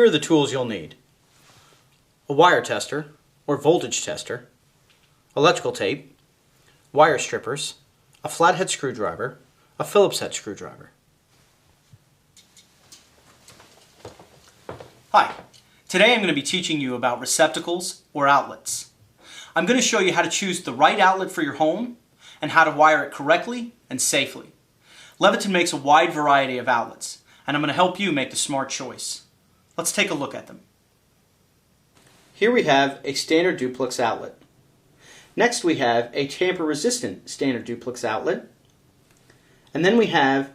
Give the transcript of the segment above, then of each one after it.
are the tools you'll need: a wire tester or voltage tester, electrical tape, wire strippers, a flathead screwdriver, a Phillips head screwdriver. Hi, today I'm going to be teaching you about receptacles or outlets. I'm going to show you how to choose the right outlet for your home and how to wire it correctly and safely. Leviton makes a wide variety of outlets, and I'm going to help you make the smart choice. Let's take a look at them. Here we have a standard duplex outlet. Next we have a tamper-resistant standard duplex outlet. And then we have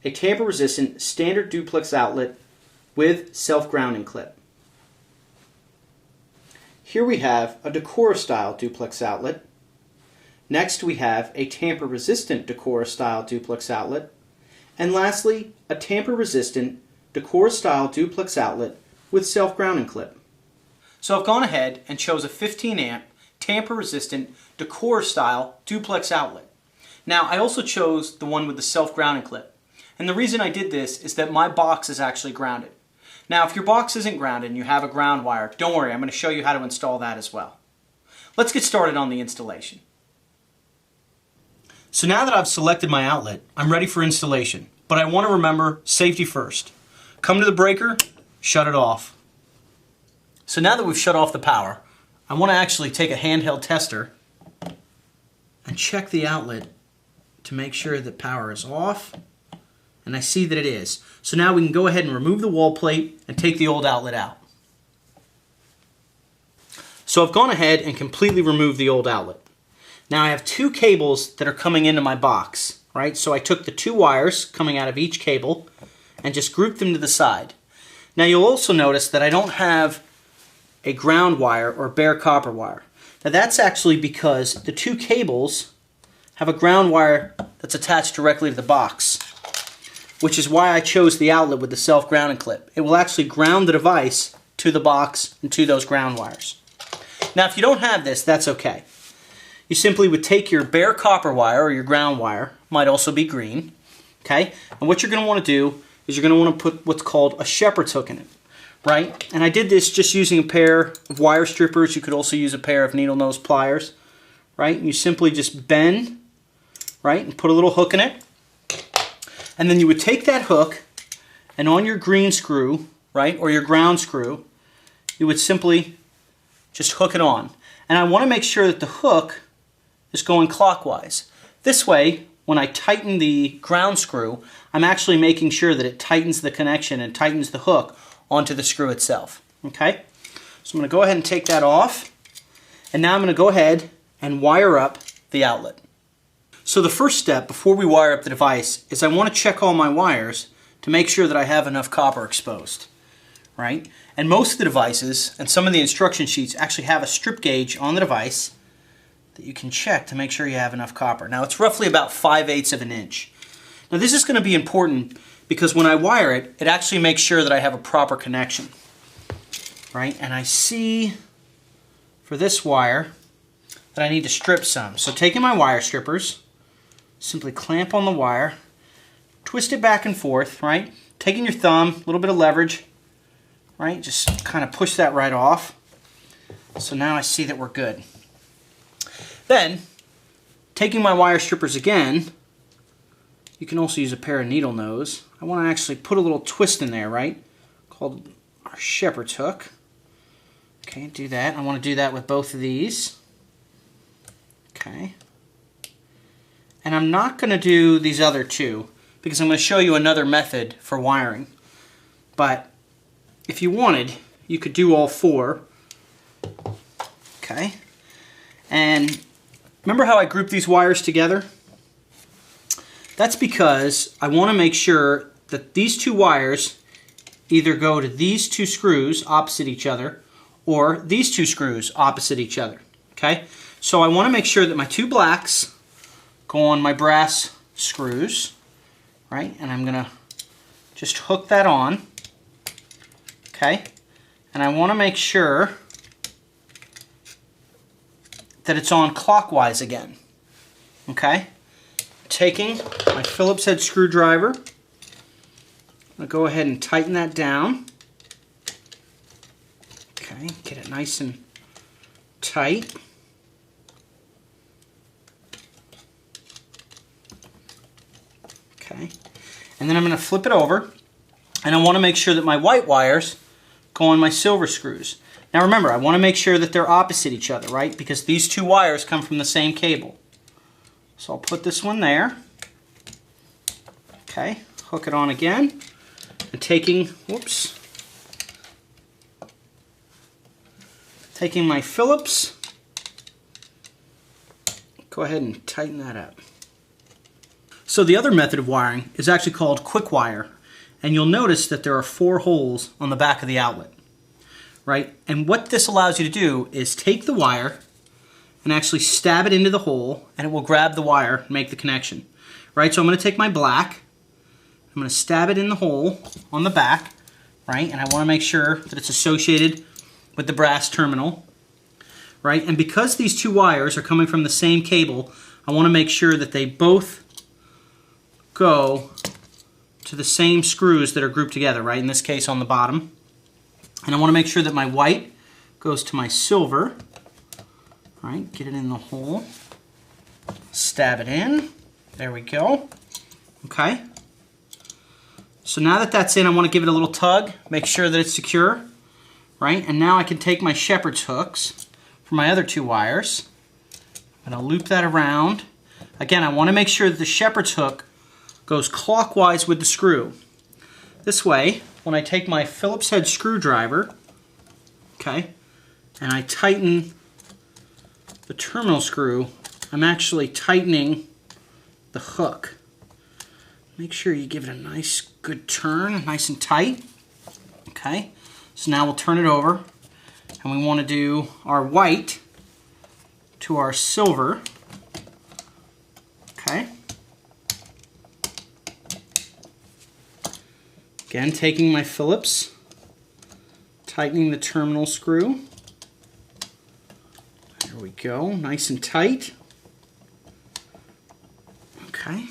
a tamper-resistant standard duplex outlet with self-grounding clip. Here we have a Decora style duplex outlet. Next we have a tamper-resistant Decora style duplex outlet. And lastly, a tamper-resistant Decora style duplex outlet with self-grounding clip. So I've gone ahead and chose a 15 amp tamper-resistant Decora style duplex outlet. Now I also chose the one with the self-grounding clip. And the reason I did this is that my box is actually grounded. Now if your box isn't grounded and you have a ground wire, don't worry, I'm going to show you how to install that as well. Let's get started on the installation. So now that I've selected my outlet, I'm ready for installation. But I want to remember safety first. Come to the breaker, shut it off. So now that we've shut off the power, I want to actually take a handheld tester and check the outlet to make sure that power is off. And I see that it is. So now we can go ahead and remove the wall plate and take the old outlet out. So I've gone ahead and completely removed the old outlet. Now I have two cables that are coming into my box, right? So I took the two wires coming out of each cable and just grouped them to the side. Now you'll also notice that I don't have a ground wire or bare copper wire. Now that's actually because the two cables have a ground wire that's attached directly to the box, which is why I chose the outlet with the self-grounding clip. It will actually ground the device to the box and to those ground wires. Now if you don't have this, that's okay. You simply would take your bare copper wire or your ground wire, might also be green, okay? And what you're going to want to do is you're going to want to put what's called a shepherd's hook in it, right? And I did this just using a pair of wire strippers. You could also use a pair of needle nose pliers, right? And you simply just bend, right, and put a little hook in it. And then you would take that hook and on your green screw, right, or your ground screw, you would simply just hook it on. And I want to make sure that the hook is going clockwise. This way, when I tighten the ground screw, I'm actually making sure that it tightens the connection and tightens the hook onto the screw itself. Okay? So I'm going to go ahead and take that off. And now I'm going to go ahead and wire up the outlet. So the first step before we wire up the device is I want to check all my wires to make sure that I have enough copper exposed. Right? And most of the devices and some of the instruction sheets actually have a strip gauge on the device that you can check to make sure you have enough copper. Now it's roughly about 5/8 of an inch. Now this is going to be important because when I wire it, it actually makes sure that I have a proper connection. Right? And I see for this wire that I need to strip some. So taking my wire strippers, simply clamp on the wire, twist it back and forth, right? Taking your thumb, a little bit of leverage, right? Just kind of push that right off. So now I see that we're good. Then, taking my wire strippers again, you can also use a pair of needle nose. I want to actually put a little twist in there, right? Called our shepherd's hook. Okay, do that. I want to do that with both of these. Okay. And I'm not going to do these other two because I'm going to show you another method for wiring. But if you wanted, you could do all four. Okay. And remember how I grouped these wires together? That's because I want to make sure that these two wires either go to these two screws opposite each other or these two screws opposite each other. Okay? So I want to make sure that my two blacks go on my brass screws, right? And I'm going to just hook that on. Okay? And I want to make sure that it's on clockwise again. Okay? Taking my Phillips head screwdriver, I'm going to go ahead and tighten that down. Okay, get it nice and tight. Okay, and then I'm going to flip it over, and I want to make sure that my white wires go on my silver screws. Now remember, I want to make sure that they're opposite each other, right? Because these two wires come from the same cable. So I'll put this one there. Okay, hook it on again. And taking my Phillips, go ahead and tighten that up. So the other method of wiring is actually called quick wire. And you'll notice that there are 4 holes on the back of the outlet, right? And what this allows you to do is take the wire and actually stab it into the hole, and it will grab the wire and make the connection, right? So I'm going to take my black, I'm going to stab it in the hole on the back, right? And I want to make sure that it's associated with the brass terminal, right? And because these 2 wires are coming from the same cable, I want to make sure that they both go to the same screws that are grouped together, right? In this case on the bottom. And I want to make sure that my white goes to my silver, right? Get it in the hole, stab it in, there we go. Okay, so now that that's in, I want to give it a little tug, make sure that it's secure, right? And now I can take my shepherd's hooks for my other 2 wires, and I'll loop that around. Again, I want to make sure that the shepherd's hook goes clockwise with the screw. This way, when I take my Phillips head screwdriver, okay, and I tighten the terminal screw, I'm actually tightening the hook. Make sure you give it a nice good turn, nice and tight. Okay, so now we'll turn it over, and we want to do our white to our silver. Okay. Again, taking my Phillips, tightening the terminal screw. There we go, nice and tight. Okay.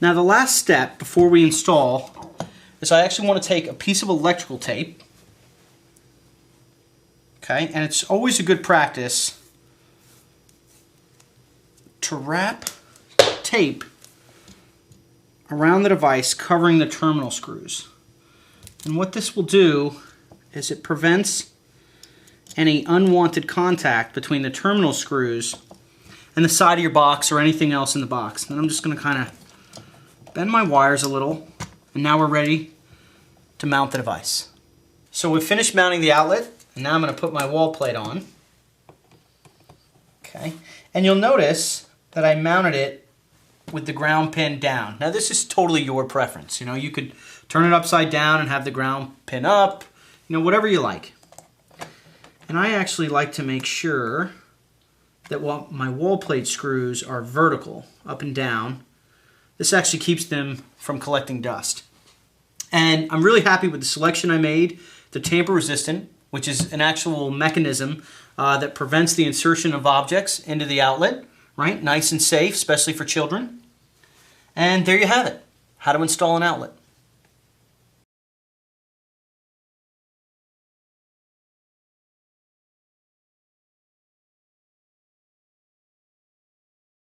Now the last step before we install is I actually want to take a piece of electrical tape. Okay, and it's always a good practice to wrap tape around the device covering the terminal screws. And what this will do is it prevents any unwanted contact between the terminal screws and the side of your box or anything else in the box. Then I'm just going to kind of bend my wires a little, and now we're ready to mount the device. So we've finished mounting the outlet, and now I'm going to put my wall plate on. Okay, and you'll notice that I mounted it with the ground pin down. Now this is totally your preference. You know, you could turn it upside down and have the ground pin up, you know, whatever you like. And I actually like to make sure that my wall plate screws are vertical, up and down. This actually keeps them from collecting dust. And I'm really happy with the selection I made. They're tamper resistant, which is an actual mechanism that prevents the insertion of objects into the outlet, right? Nice and safe, especially for children. And there you have it, how to install an outlet.